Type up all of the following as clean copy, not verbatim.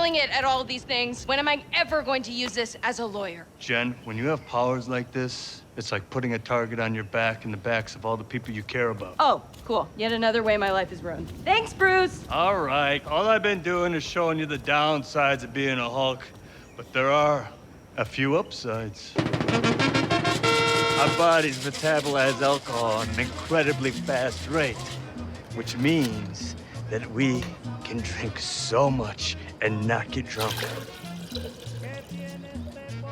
killing it at all of these things. When am I ever going to use this as a lawyer? Jen, when you have powers like this, it's like putting a target on your back and the backs of all the people you care about. Oh, cool. Yet another way my life is ruined. Thanks, Bruce. All right. All I've been doing is showing you the downsides of being a Hulk, but there are a few upsides. Our bodies metabolize alcohol at an incredibly fast rate, which means that we can drink so much and not get drunk.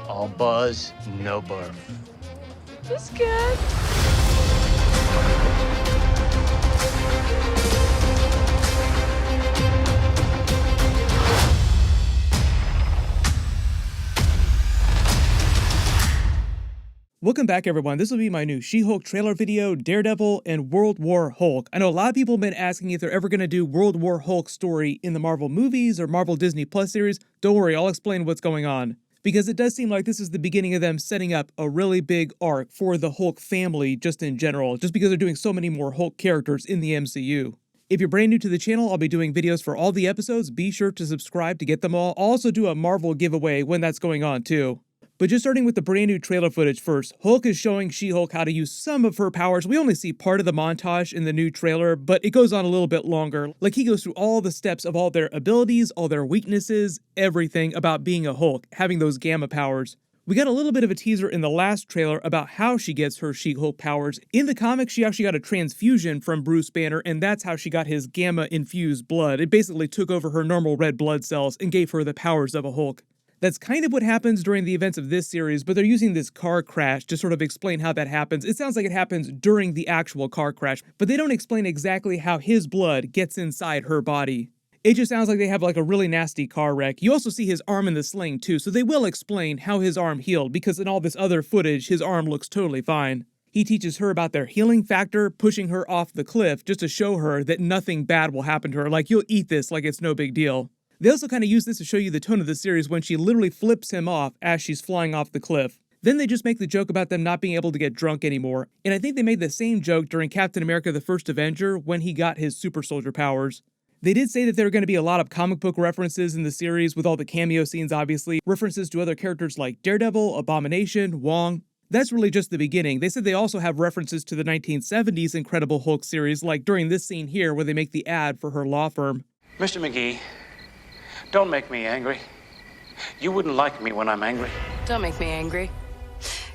All buzz, no barf. This good. Welcome back, everyone. This will be my new She Hulk trailer video, Daredevil, and World War Hulk. I know a lot of people have been asking if they're ever going to do World War Hulk story in the Marvel movies or Marvel Disney Plus series. Don't worry, I'll explain what's going on. Because it does seem like this is the beginning of them setting up a really big arc for the Hulk family just in general, just because they're doing so many more Hulk characters in the MCU. If you're brand new to the channel, I'll be doing videos for all the episodes. Be sure to subscribe to get them all. I'll also do a Marvel giveaway when that's going on too. But just starting with the brand new trailer footage first, Hulk is showing She-Hulk how to use some of her powers. We only see part of the montage in the new trailer, but it goes on a little bit longer. Like, he goes through all the steps of all their abilities, all their weaknesses, everything about being a Hulk, having those gamma powers. We got a little bit of a teaser in the last trailer about how she gets her She-Hulk powers. In the comics, she actually got a transfusion from Bruce Banner, and that's how she got his gamma-infused blood. It basically took over her normal red blood cells and gave her the powers of a Hulk. That's kind of what happens during the events of this series, but they're using this car crash to sort of explain how that happens. It sounds like it happens during the actual car crash, but they don't explain exactly how his blood gets inside her body. It just sounds like they have like a really nasty car wreck. You also see his arm in the sling too, so they will explain how his arm healed, because in all this other footage, his arm looks totally fine. He teaches her about their healing factor, pushing her off the cliff just to show her that nothing bad will happen to her, like you'll eat this like it's no big deal. They also kind of use this to show you the tone of the series when she literally flips him off as she's flying off the cliff. Then they just make the joke about them not being able to get drunk anymore. And I think they made the same joke during Captain America the First Avenger when he got his super soldier powers. They did say that there are going to be a lot of comic book references in the series with all the cameo scenes, obviously. References to other characters like Daredevil, Abomination, Wong. That's really just the beginning. They said they also have references to the 1970s Incredible Hulk series, like during this scene here where they make the ad for her law firm. Mr. McGee, don't make me angry. You wouldn't like me when I'm angry. Don't make me angry.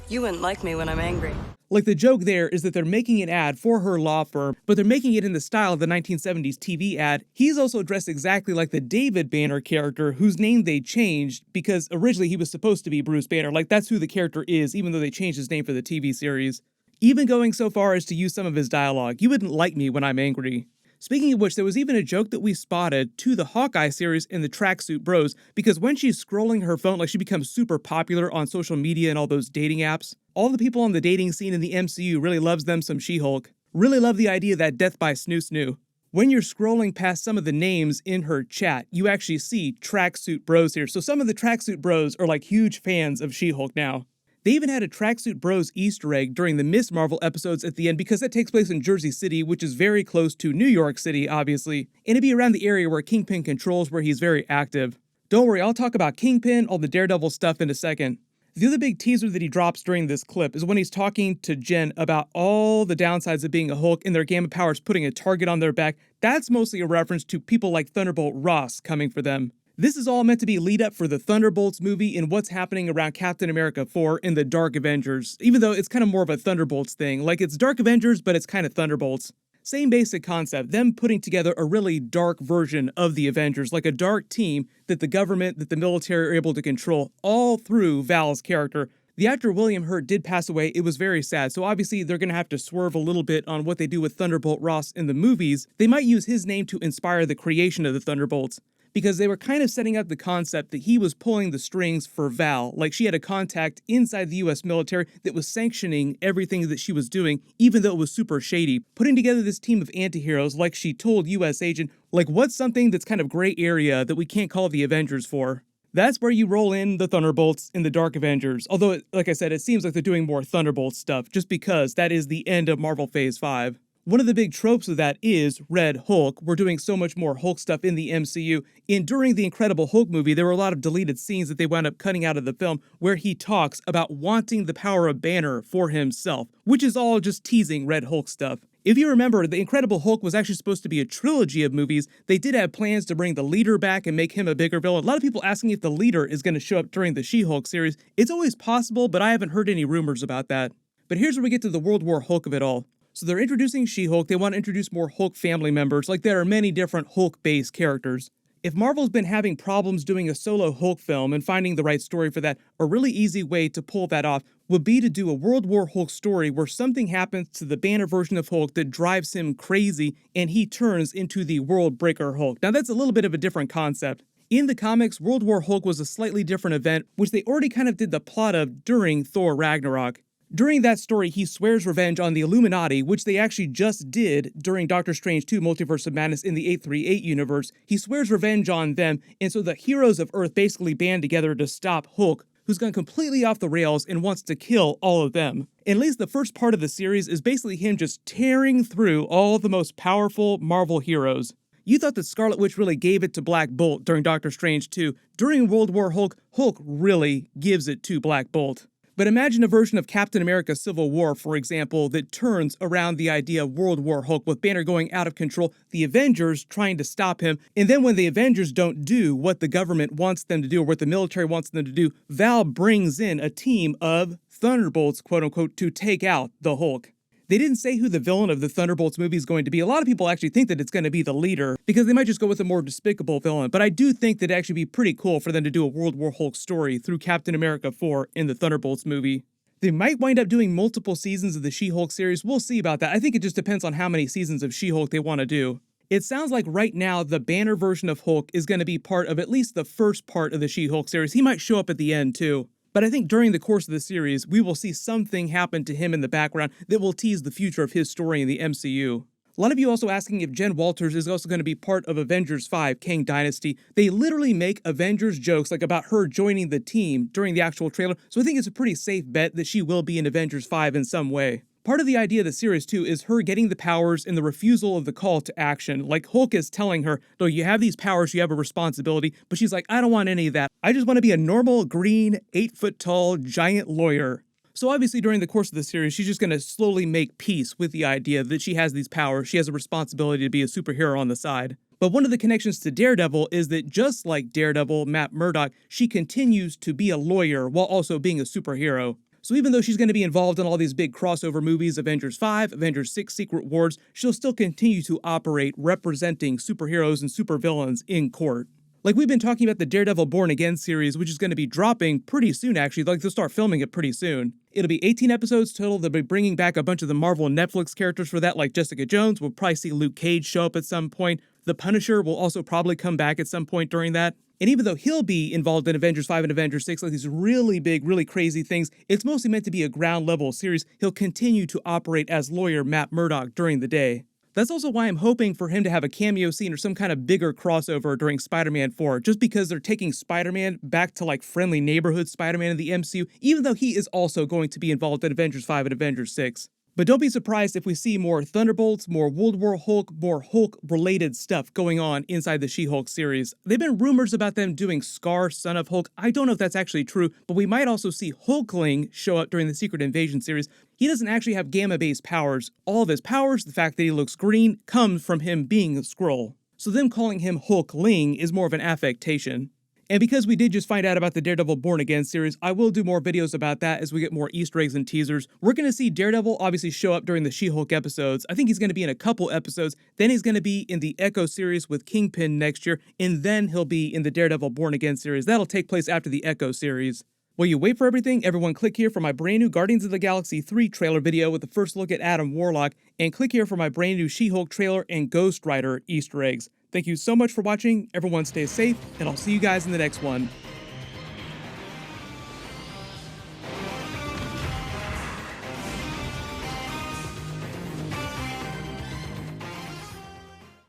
You wouldn't like me when I'm angry. Like, the joke there is that they're making an ad for her law firm, but they're making it in the style of the 1970s TV ad. He's also dressed exactly like the David Banner character, whose name they changed because originally he was supposed to be Bruce Banner. Like, that's who the character is, even though they changed his name for the TV series. Even going so far as to use some of his dialogue. You wouldn't like me when I'm angry. Speaking of which, there was even a joke that we spotted to the Hawkeye series in the Tracksuit Bros, because when she's scrolling her phone, like, she becomes super popular on social media and all those dating apps. All the people on the dating scene in the MCU really loves them some She-Hulk. Really love the idea of that death by snoo-snoo. When you're scrolling past some of the names in her chat, you actually see Tracksuit Bros here. So some of the Tracksuit Bros are like huge fans of She-Hulk now. They even had a Tracksuit Bros Easter egg during the Miss Marvel episodes at the end, because that takes place in Jersey City, which is very close to New York City, obviously, and it'd be around the area where Kingpin controls, where he's very active. Don't worry, I'll talk about Kingpin, all the Daredevil stuff in a second. The other big teaser that he drops during this clip is when he's talking to Jen about all the downsides of being a Hulk and their gamma powers putting a target on their back. That's mostly a reference to people like Thunderbolt Ross coming for them. This is all meant to be lead up for the Thunderbolts movie and what's happening around Captain America 4 in the Dark Avengers, even though it's kind of more of a Thunderbolts thing. Like, it's Dark Avengers, but it's kind of Thunderbolts. Same basic concept, them putting together a really dark version of the Avengers, like a dark team that the government, that the military are able to control, all through Val's character. The actor William Hurt did pass away. It was very sad, so obviously they're going to have to swerve a little bit on what they do with Thunderbolt Ross in the movies. They might use his name to inspire the creation of the Thunderbolts, because they were kind of setting up the concept that he was pulling the strings for Val. Like, she had a contact inside the US military that was sanctioning everything that she was doing, even though it was super shady. Putting together this team of anti-heroes, like she told US Agent, like, what's something that's kind of gray area that we can't call the Avengers for? That's where you roll in the Thunderbolts in the Dark Avengers. Although, like I said, it seems like they're doing more Thunderbolts stuff, just because that is the end of Marvel Phase 5. One of the big tropes of that is Red Hulk. We're doing so much more Hulk stuff in the MCU. And during the Incredible Hulk movie, there were a lot of deleted scenes that they wound up cutting out of the film where he talks about wanting the power of Banner for himself, which is all just teasing Red Hulk stuff. If you remember, The Incredible Hulk was actually supposed to be a trilogy of movies. They did have plans to bring the leader back and make him a bigger villain. A lot of people asking if the leader is going to show up during the She Hulk series. It's always possible, but I haven't heard any rumors about that. But here's where we get to the World War Hulk of it all. So they're introducing She Hulk. They want to introduce more Hulk family members, like there are many different Hulk-based characters. If Marvel's been having problems doing a solo Hulk film and finding the right story for that, a really easy way to pull that off would be to do a World War Hulk story where something happens to the Banner version of Hulk that drives him crazy and he turns into the World Breaker Hulk. Now that's a little bit of a different concept. In the comics, World War Hulk was a slightly different event, which they already kind of did the plot of during Thor Ragnarok. During that story, he swears revenge on the Illuminati, which they actually just did during Doctor Strange 2 Multiverse of Madness in the 838 universe. He swears revenge on them, and so the heroes of Earth basically band together to stop Hulk, who's gone completely off the rails and wants to kill all of them. And at least the first part of the series is basically him just tearing through all the most powerful Marvel heroes. You thought that Scarlet Witch really gave it to Black Bolt during Doctor Strange 2. During World War Hulk, Hulk really gives it to Black Bolt. But imagine a version of Captain America Civil War, for example, that turns around the idea of World War Hulk with Banner going out of control, the Avengers trying to stop him, and then when the Avengers don't do what the government wants them to do or what the military wants them to do, Val brings in a team of Thunderbolts, quote-unquote, to take out the Hulk. They didn't say who the villain of the Thunderbolts movie is going to be. A lot of people actually think that it's going to be the leader because they might just go with a more despicable villain. But I do think that it'd actually be pretty cool for them to do a World War Hulk story through Captain America 4 in the Thunderbolts movie. They might wind up doing multiple seasons of the She Hulk series. We'll see about that. I think it just depends on how many seasons of She Hulk they want to do. It sounds like right now the Banner version of Hulk is going to be part of at least the first part of the She Hulk series. He might show up at the end too. But I think during the course of the series, we will see something happen to him in the background that will tease the future of his story in the MCU. A lot of you also asking if Jen Walters is also going to be part of Avengers 5, Kang Dynasty. They literally make Avengers jokes like about her joining the team during the actual trailer, so I think it's a pretty safe bet that she will be in Avengers 5 in some way. Part of the idea of the series, too, is her getting the powers and the refusal of the call to action. Like, Hulk is telling her, though you have these powers, you have a responsibility, but she's like, I don't want any of that. I just want to be a normal, green, 8-foot-tall, giant lawyer. So obviously, during the course of the series, she's just going to slowly make peace with the idea that she has these powers, she has a responsibility to be a superhero on the side. But one of the connections to Daredevil is that just like Daredevil, Matt Murdock, she continues to be a lawyer while also being a superhero. So even though she's going to be involved in all these big crossover movies, Avengers 5, Avengers 6, Secret Wars, she'll still continue to operate representing superheroes and supervillains in court. Like we've been talking about the Daredevil Born Again series, which is going to be dropping pretty soon actually, like they'll start filming it pretty soon. It'll be 18 episodes total. They'll be bringing back a bunch of the Marvel and Netflix characters for that, like Jessica Jones. We'll probably see Luke Cage show up at some point. The Punisher will also probably come back at some point during that. And even though he'll be involved in Avengers 5 and Avengers 6, like these really big, really crazy things, it's mostly meant to be a ground level series. He'll continue to operate as lawyer Matt Murdock during the day. That's also why I'm hoping for him to have a cameo scene or some kind of bigger crossover during Spider-Man 4, just because they're taking Spider-Man back to like friendly neighborhood Spider-Man in the MCU, even though he is also going to be involved in Avengers 5 and Avengers 6. But don't be surprised if we see more Thunderbolts, more World War Hulk, more Hulk-related stuff going on inside the She Hulk series. There've been rumors about them doing Scar, Son of Hulk. I don't know if that's actually true, but we might also see Hulkling show up during the Secret Invasion series. He doesn't actually have gamma-based powers. All of his powers, the fact that he looks green, comes from him being a Skrull. So them calling him Hulkling is more of an affectation. And because we did just find out about the Daredevil Born Again series, I will do more videos about that as we get more Easter eggs and teasers. We're going to see Daredevil obviously show up during the She Hulk episodes. I think he's going to be in a couple episodes. Then he's going to be in the Echo series with Kingpin next year. And then he'll be in the Daredevil Born Again series. That'll take place after the Echo series. While you wait for everything, everyone click here for my brand new Guardians of the Galaxy 3 trailer video with the first look at Adam Warlock. And click here for my brand new She Hulk trailer and Ghost Rider Easter eggs. Thank you so much for watching, everyone stay safe, and I'll see you guys in the next one.